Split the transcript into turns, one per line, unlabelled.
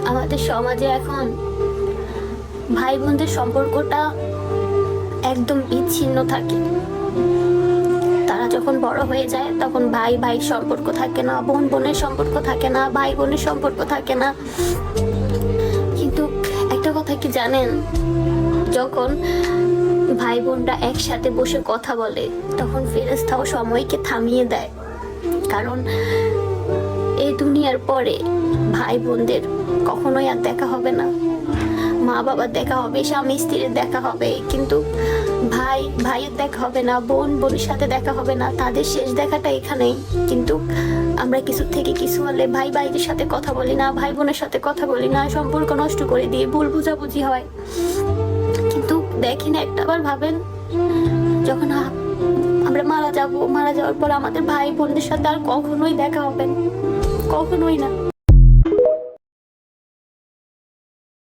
আমাদের সমাজে এখন ভাই বোনদের সম্পর্কটা একদম বিচ্ছিন্ন থাকে। তারা যখন বড় হয়ে যায় তখন ভাই ভাইয়ের সম্পর্ক থাকে না, বোন বোনের সম্পর্ক থাকে না, ভাই বোনের সম্পর্ক থাকে না। কিন্তু একটা কথা কি জানেন, যখন ভাই বোনরা একসাথে বসে কথা বলে তখন ফেরেশতাও সময়কে থামিয়ে দেয়। কারণ এই দুনিয়ার পরে ভাই বোনদের কখনোই আর দেখা হবে না। মা বাবার দেখা হবে, স্বামী স্ত্রীর দেখা হবে, কিন্তু ভাই ভাইয়ের দেখা হবে না, বোন বোনের সাথে দেখা হবে না। তাদের শেষ দেখাটা এখানেই। কিন্তু আমরা কিছু থেকে কিছু হলে ভাই ভাইদের সাথে কথা বলি না, ভাই বোনের সাথে কথা বলি না, সম্পর্ক নষ্ট করে দিয়ে ভুল বুঝাবুঝি হয়। কিন্তু দেখেন, একটা বার ভাবেন, যখন আমরা মারা যাওয়ার পর আমাদের ভাই বোনদের সাথে আর কখনোই দেখা হবে না, কখনোই না।